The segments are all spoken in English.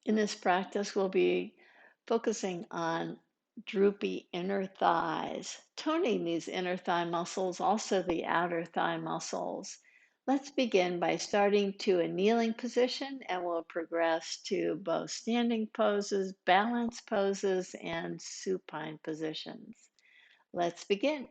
In this practice, we'll be focusing on droopy inner thighs, toning these inner thigh muscles, also the outer thigh muscles. Let's begin by starting to a kneeling position, and we'll progress to both standing poses, balance poses, and supine positions. Let's begin.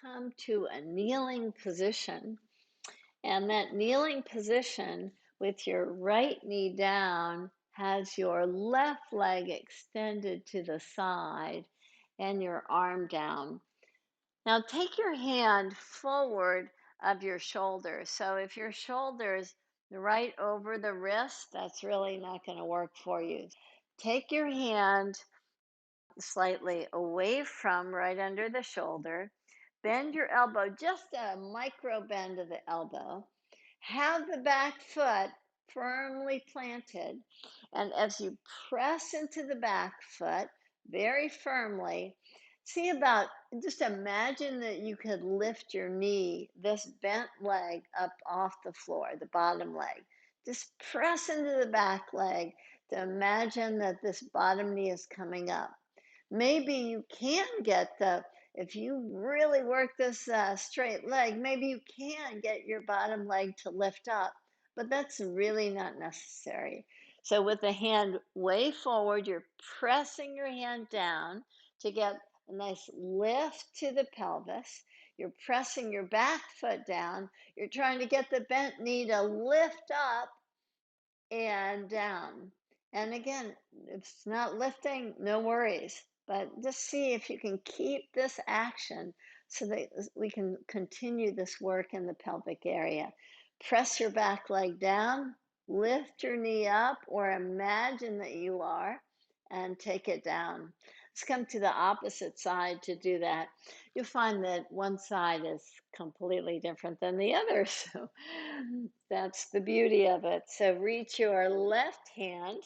Come to a kneeling position. And that kneeling position with your right knee down has your left leg extended to the side and your arm down. Now take your hand forward of your shoulder. So if your shoulder's right over the wrist, that's really not going to work for you. Take your hand slightly away from right under the shoulder. Bend your elbow, just a micro bend of the elbow. Have the back foot firmly planted. And as you press into the back foot very firmly, see about, just imagine that you could lift your knee, this bent leg, up off the floor, the bottom leg. Just press into the back leg to imagine that this bottom knee is coming up. Maybe you can get if you really work this straight leg, maybe you can get your bottom leg to lift up, but that's really not necessary. So with the hand way forward, you're pressing your hand down to get a nice lift to the pelvis. You're pressing your back foot down. You're trying to get the bent knee to lift up and down. And again, if it's not lifting, no worries. But just see if you can keep this action so that we can continue this work in the pelvic area. Press your back leg down, lift your knee up, or imagine that you are, and take it down. Let's come to the opposite side to do that. You'll find that one side is completely different than the other. So that's the beauty of it. So reach your left hand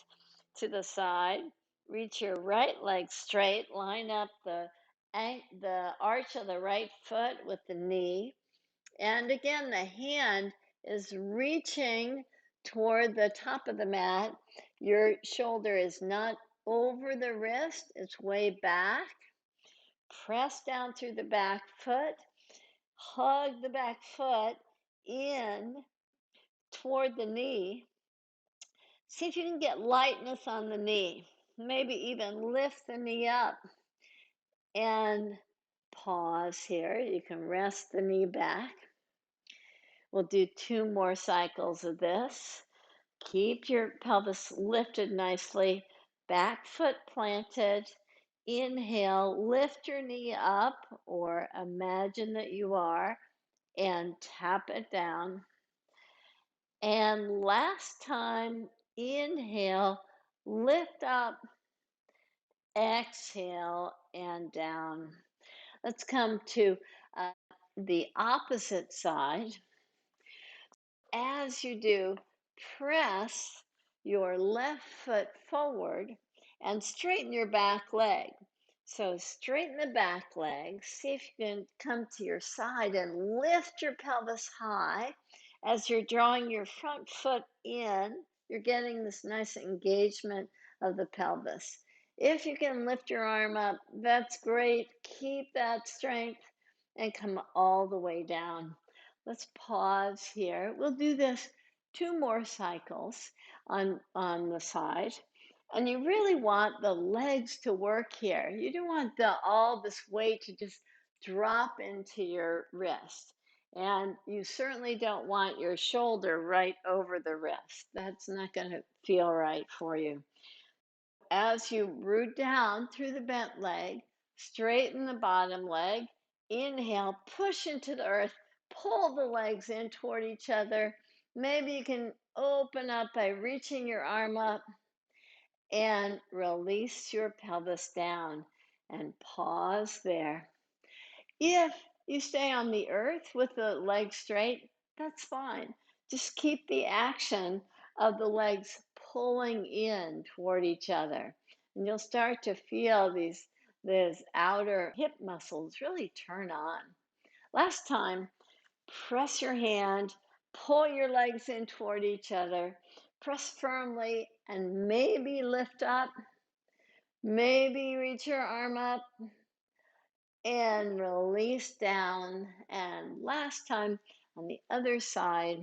to the side, reach your right leg straight, line up the arch of the right foot with the knee. And again, the hand is reaching toward the top of the mat. Your shoulder is not over the wrist, it's way back. Press down through the back foot, hug the back foot in toward the knee. See if you can get lightness on the knee. Maybe even lift the knee up and pause here. You can rest the knee back. We'll do 2 more cycles of this. Keep your pelvis lifted nicely, back foot planted. Inhale, lift your knee up or imagine that you are, and tap it down. And last time, inhale, lift up, exhale, and down. Let's come to the opposite side. As you do, press your left foot forward and straighten your back leg. So straighten the back leg. See if you can come to your side and lift your pelvis high. As you're drawing your front foot in, you're getting this nice engagement of the pelvis. If you can lift your arm up, that's great. Keep that strength and come all the way down. Let's pause here. We'll do this 2 more cycles on the side. And you really want the legs to work here. You don't want all this weight to just drop into your wrist. And you certainly don't want your shoulder right over the wrist. That's not going to feel right for you. As you root down through the bent leg, straighten the bottom leg. Inhale, push into the earth, pull the legs in toward each other. Maybe you can open up by reaching your arm up and release your pelvis down and pause there. If you stay on the earth with the legs straight, that's fine. Just keep the action of the legs pulling in toward each other. And you'll start to feel those outer hip muscles really turn on. Last time, press your hand, pull your legs in toward each other, press firmly, and maybe lift up, maybe reach your arm up and release down. And last time, on the other side,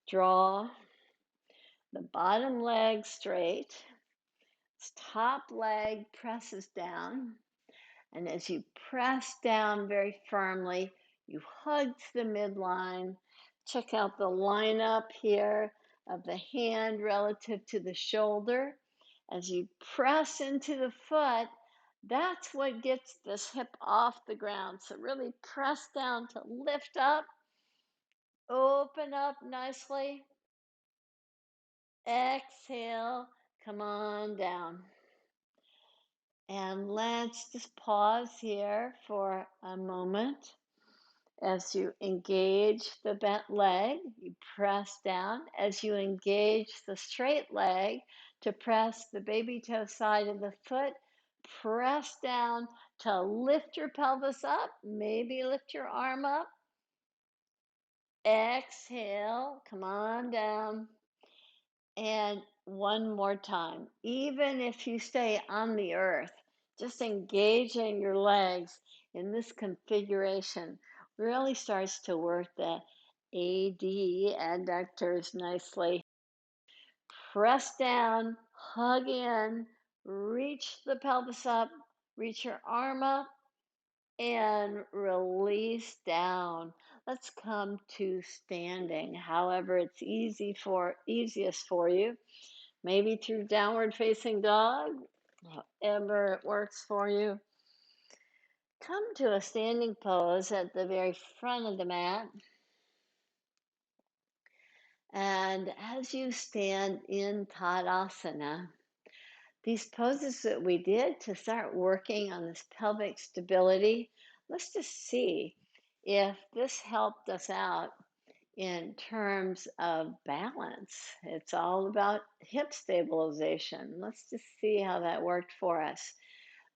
draw the bottom leg straight, top leg presses down. And as you press down very firmly, you hug to the midline. Check out the line up here of the hand relative to the shoulder. As you press into the foot, that's what gets this hip off the ground. So really press down to lift up, open up nicely. Exhale, come on down. And let's just pause here for a moment. As you engage the bent leg, you press down. As you engage the straight leg to press the baby toe side of the foot, press down to lift your pelvis up. Maybe lift your arm up. Exhale, come on down. And one more time, even if you stay on the earth, just engaging your legs in this configuration really starts to work the adductors nicely. Press down, hug in, reach the pelvis up, reach your arm up, and release down. Let's come to standing, however it's easiest for you. Maybe through downward facing dog, however it works for you. Come to a standing pose at the very front of the mat. And as you stand in Tadasana, these poses that we did to start working on this pelvic stability, let's just see if this helped us out in terms of balance. It's all about hip stabilization. Let's just see how that worked for us.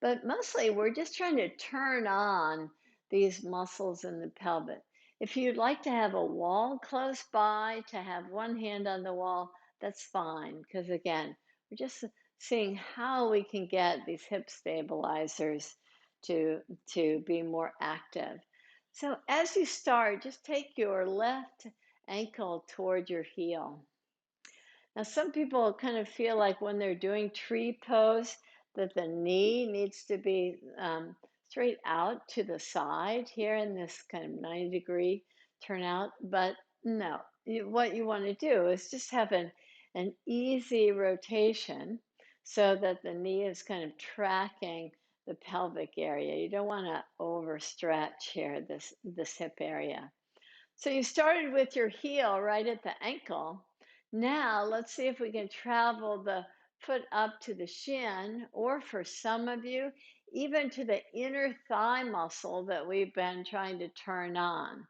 But mostly we're just trying to turn on these muscles in the pelvis. If you'd like to have a wall close by, to have one hand on the wall, that's fine. Because again, we're just seeing how we can get these hip stabilizers to be more active. So as you start, just take your left ankle toward your heel. Now, some people kind of feel like when they're doing tree pose that the knee needs to be straight out to the side here in this kind of 90-degree turnout. But no, what you want to do is just have an easy rotation so that the knee is kind of tracking the pelvic area. You don't want to overstretch here, this hip area. So you started with your heel right at the ankle. Now let's see if we can travel the foot up to the shin, or for some of you, even to the inner thigh muscle that we've been trying to turn on.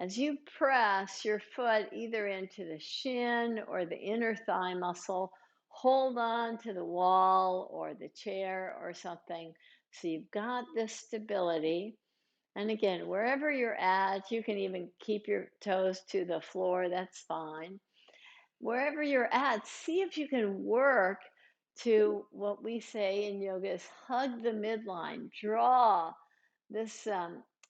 As you press your foot either into the shin or the inner thigh muscle, hold on to the wall or the chair or something. So you've got this stability. And again, wherever you're at, you can even keep your toes to the floor, that's fine. Wherever you're at, see if you can work to what we say in yoga is hug the midline. Draw this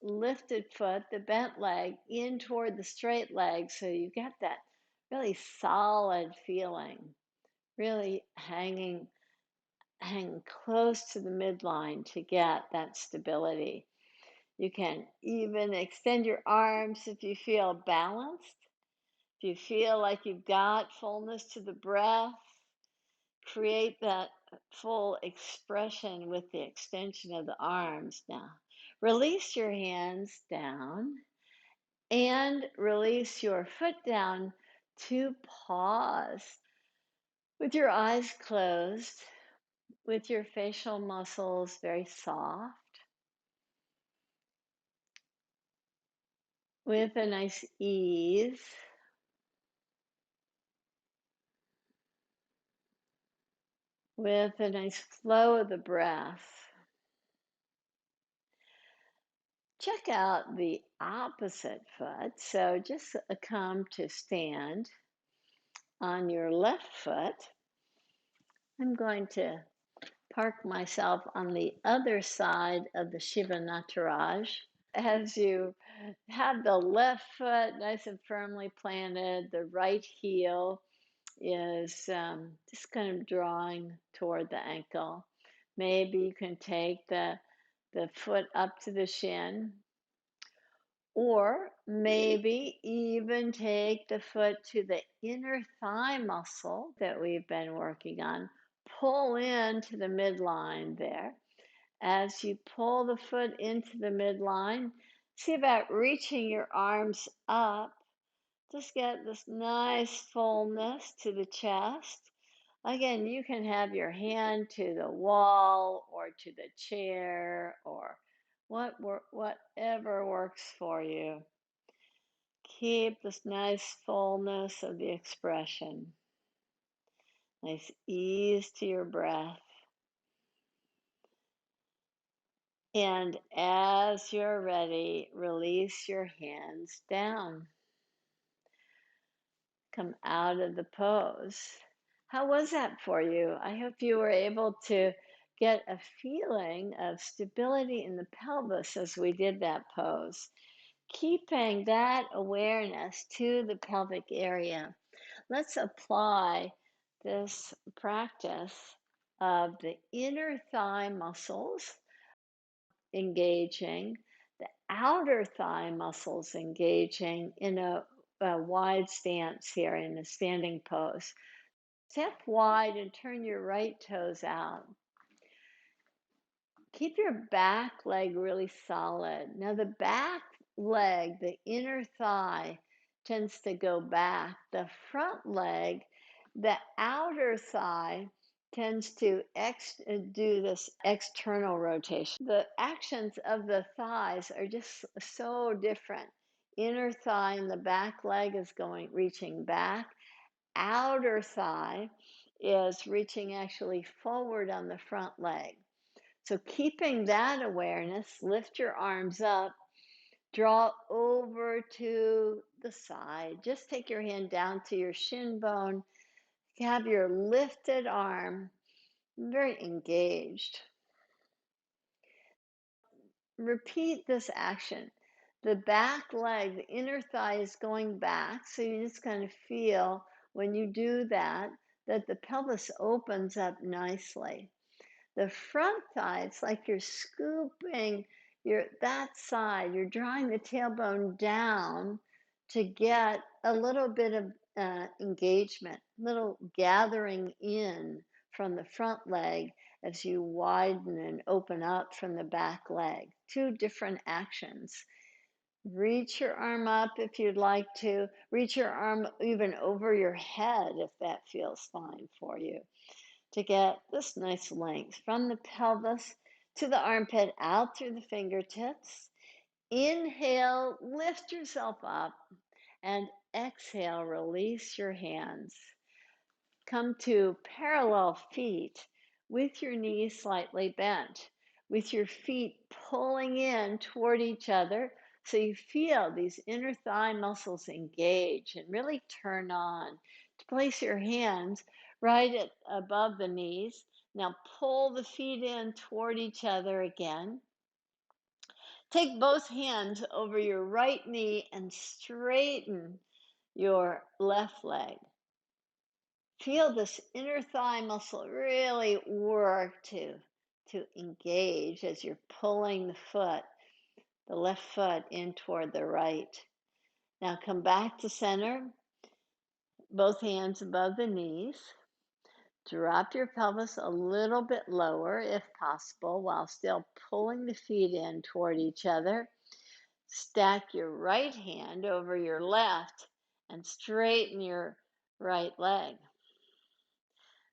lifted foot, the bent leg, in toward the straight leg so you get that really solid feeling, really hanging close to the midline to get that stability. You can even extend your arms if you feel balanced. If you feel like you've got fullness to the breath, create that full expression with the extension of the arms now. Release your hands down and release your foot down to pause with your eyes closed, with your facial muscles very soft, with a nice ease. With a nice flow of the breath. check out the opposite foot. So just come to stand on your left foot. I'm going to park myself on the other side of the Shiva Nataraj. As you have the left foot nice and firmly planted, the right heel is just kind of drawing toward the ankle. Maybe you can take the foot up to the shin, or maybe even take the foot to the inner thigh muscle that we've been working on. Pull into the midline there. As you pull the foot into the midline, see about reaching your arms up. Just get this nice fullness to the chest. Again, you can have your hand to the wall or to the chair or whatever works for you. Keep this nice fullness of the expression. Nice ease to your breath. And as you're ready, release your hands down. Come out of the pose. How was that for you? I hope you were able to get a feeling of stability in the pelvis as we did that pose. Keeping that awareness to the pelvic area. Let's apply this practice of the inner thigh muscles engaging, the outer thigh muscles engaging in a wide stance here in a standing pose. Step wide and turn your right toes out. Keep your back leg really solid. Now the back leg, the inner thigh, tends to go back. The front leg, the outer thigh, tends to do this external rotation. The actions of the thighs are just so different. Inner thigh and the back leg is reaching back. Outer thigh is reaching actually forward on the front leg. So keeping that awareness, lift your arms up, draw over to the side. Just take your hand down to your shin bone. Have your lifted arm very engaged. Repeat this action. The back leg, the inner thigh is going back. So you just kind of feel when you do that, that the pelvis opens up nicely. The front thigh, it's like you're scooping that side. You're drawing the tailbone down to get a little bit of engagement, little gathering in from the front leg as you widen and open up from the back leg. Two different actions. Reach your arm up if you'd like to. Reach your arm even over your head if that feels fine for you, to get this nice length from the pelvis to the armpit, out through the fingertips. Inhale, lift yourself up, and exhale, release your hands. Come to parallel feet with your knees slightly bent, with your feet pulling in toward each other so you feel these inner thigh muscles engage and really turn on. To place your hands right above the knees. Now pull the feet in toward each other again. Take both hands over your right knee and straighten your left leg. Feel this inner thigh muscle really work to engage as you're pulling the left foot in toward the right. Now come back to center, both hands above the knees. Drop your pelvis a little bit lower if possible while still pulling the feet in toward each other. Stack your right hand over your left and straighten your right leg.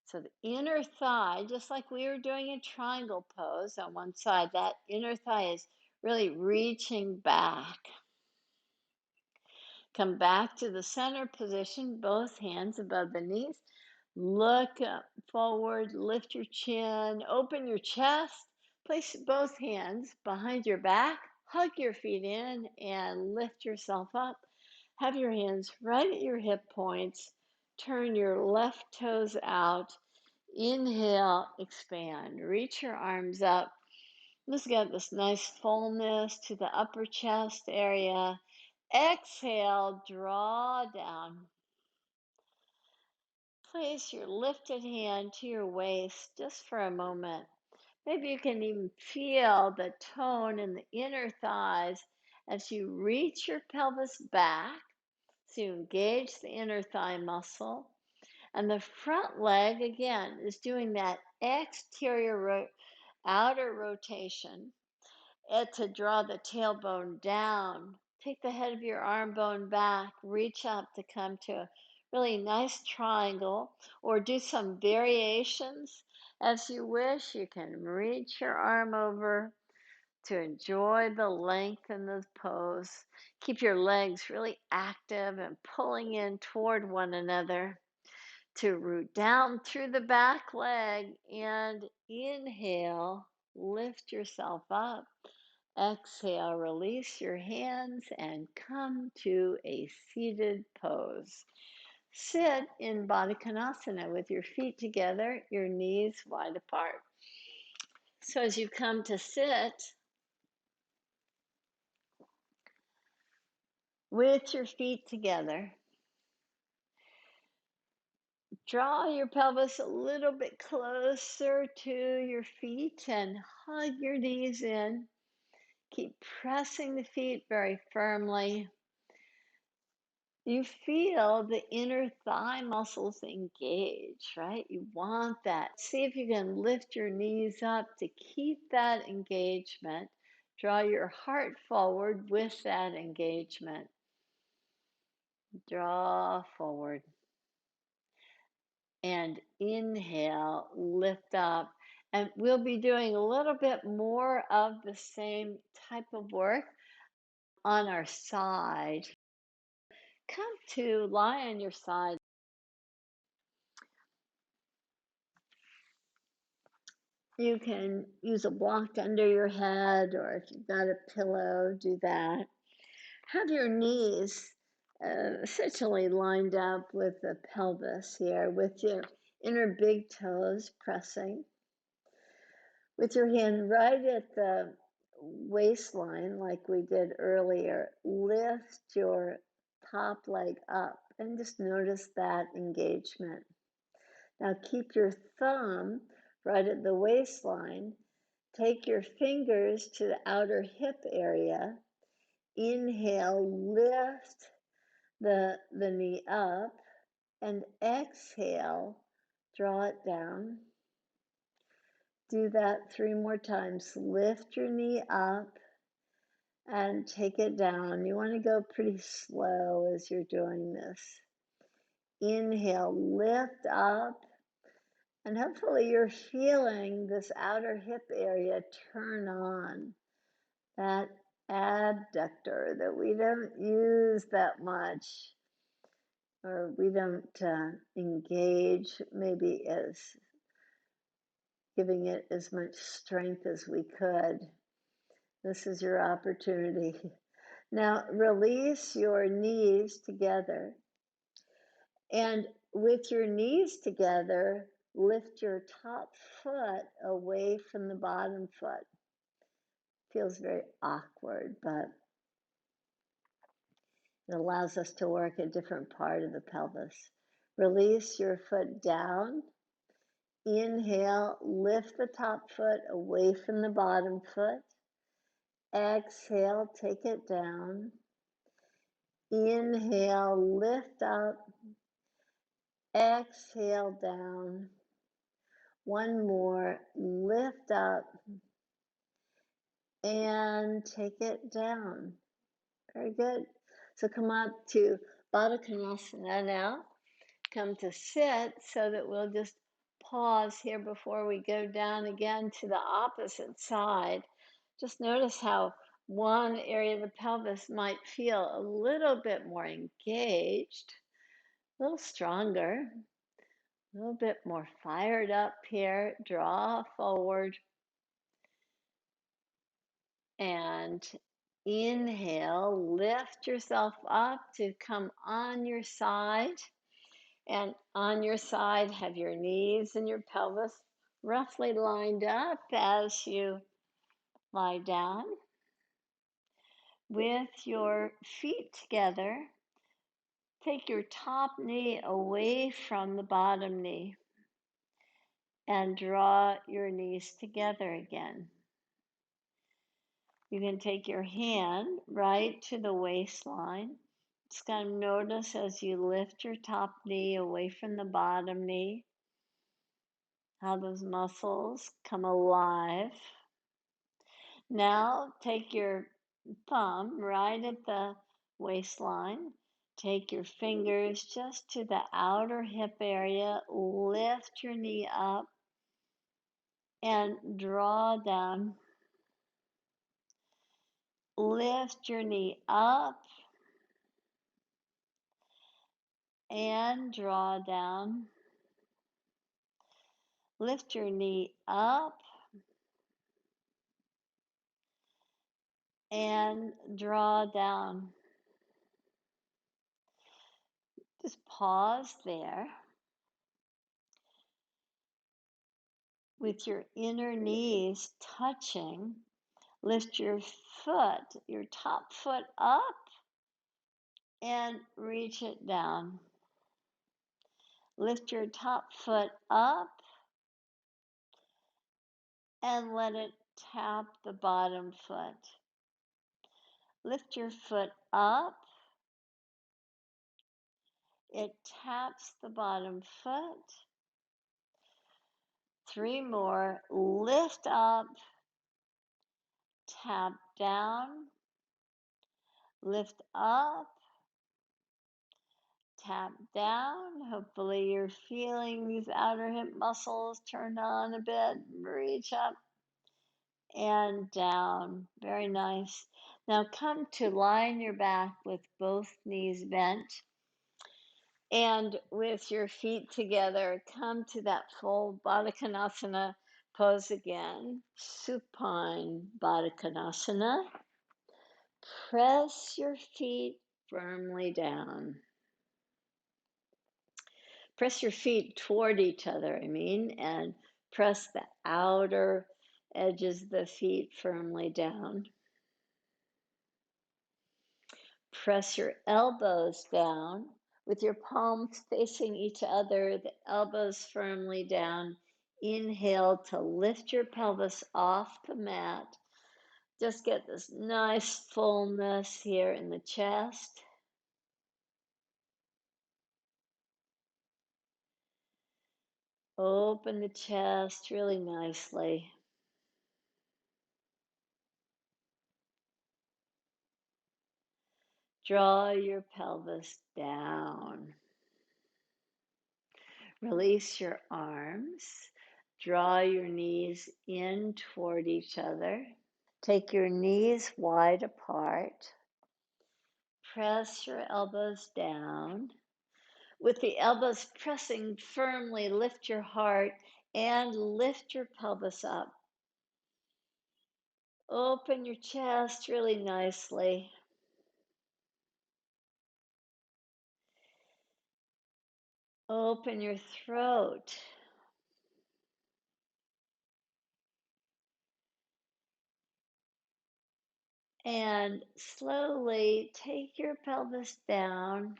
So the inner thigh, just like we were doing a triangle pose on one side, that inner thigh is really reaching back. Come back to the center position, both hands above the knees. Look forward, lift your chin, open your chest. Place both hands behind your back. Hug your feet in and lift yourself up. Have your hands right at your hip points. Turn your left toes out. Inhale, expand. Reach your arms up. Just get this nice fullness to the upper chest area. Exhale, draw down. Place your lifted hand to your waist just for a moment. Maybe you can even feel the tone in the inner thighs as you reach your pelvis back. So you engage the inner thigh muscle. And the front leg, again, is doing that exterior outer rotation. To draw the tailbone down. Take the head of your arm bone back, reach up to come to a really nice triangle, or do some variations as you wish. You can reach your arm over to enjoy the length in the pose. Keep your legs really active and pulling in toward one another to root down through the back leg and inhale, lift yourself up. Exhale, release your hands and come to a seated pose. Sit in baddha konasana with your feet together, your knees wide apart. So as you come to sit, with your feet together, draw your pelvis a little bit closer to your feet and hug your knees in. Keep pressing the feet very firmly. You feel the inner thigh muscles engage, right? You want that. See if you can lift your knees up to keep that engagement. Draw your heart forward with that engagement. Draw forward. And inhale, lift up. And we'll be doing a little bit more of the same type of work on our side. Come to lie on your side. You can use a block under your head, or if you've got a pillow, do that. Have your knees essentially lined up with the pelvis here, with your inner big toes pressing. With your hand right at the waistline, like we did earlier, lift your top leg up and just notice that engagement. Now keep your thumb right at the waistline. Take your fingers to the outer hip area. Inhale, lift the knee up, and exhale, draw it down. Do that 3 more times. Lift your knee up and take it down. You want to go pretty slow as you're doing this. Inhale, lift up. And hopefully you're feeling this outer hip area turn on, that abductor that we don't use that much, or we don't engage maybe as giving it as much strength as we could. This is your opportunity. Now release your knees together. And with your knees together, lift your top foot away from the bottom foot. Feels very awkward, but it allows us to work a different part of the pelvis. Release your foot down. Inhale, lift the top foot away from the bottom foot. Exhale, take it down. Inhale, lift up. Exhale, down. One more, lift up and take it down. Very good. So come up to baddha konasana now. Come to sit so that we'll just pause here before we go down again to the opposite side. Just notice how one area of the pelvis might feel a little bit more engaged, a little stronger, a little bit more fired up here. Draw forward and Inhale, lift yourself up to come on your side. And on your side, have your knees and your pelvis roughly lined up as you lie down. With your feet together, take your top knee away from the bottom knee and draw your knees together again. You can take your hand right to the waistline. Just kind of notice as you lift your top knee away from the bottom knee, how those muscles come alive. Now take your thumb right at the waistline. Take your fingers just to the outer hip area. Lift your knee up and draw down. Lift your knee up and draw down. Lift your knee up and draw down. Just pause there. With your inner knees touching, lift your foot, your top foot up and reach it down. Lift your top foot up and let it tap the bottom foot. Lift your foot up. It taps the bottom foot. 3 more. Lift up, tap down, lift up, tap down. Hopefully you're feeling these outer hip muscles turned on a bit. Reach up and down. Very nice. Now come to lie on your back with both knees bent. And with your feet together, come to that full baddha konasana pose again. Supine baddha konasana. Press your feet firmly down. Press your feet toward each other, and press the outer edges of the feet firmly down. Press your elbows down with your palms facing each other, the elbows firmly down. Inhale to lift your pelvis off the mat. Just get this nice fullness here in the chest. Open the chest really nicely. Draw your pelvis down. Release your arms. Draw your knees in toward each other. Take your knees wide apart. Press your elbows down. With the elbows pressing firmly, lift your heart and lift your pelvis up. Open your chest really nicely. Open your throat. And slowly take your pelvis down.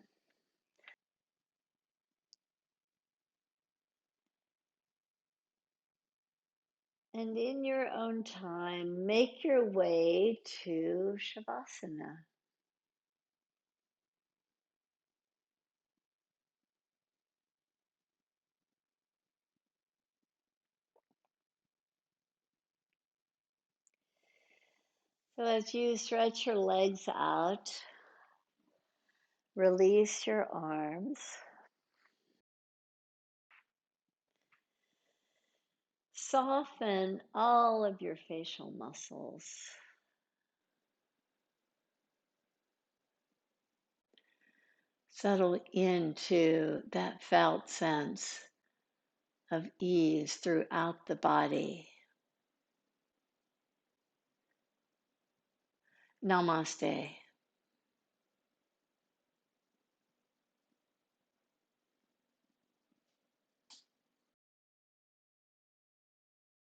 And in your own time, make your way to savasana. So as you stretch your legs out, release your arms. Soften all of your facial muscles. Settle into that felt sense of ease throughout the body. Namaste.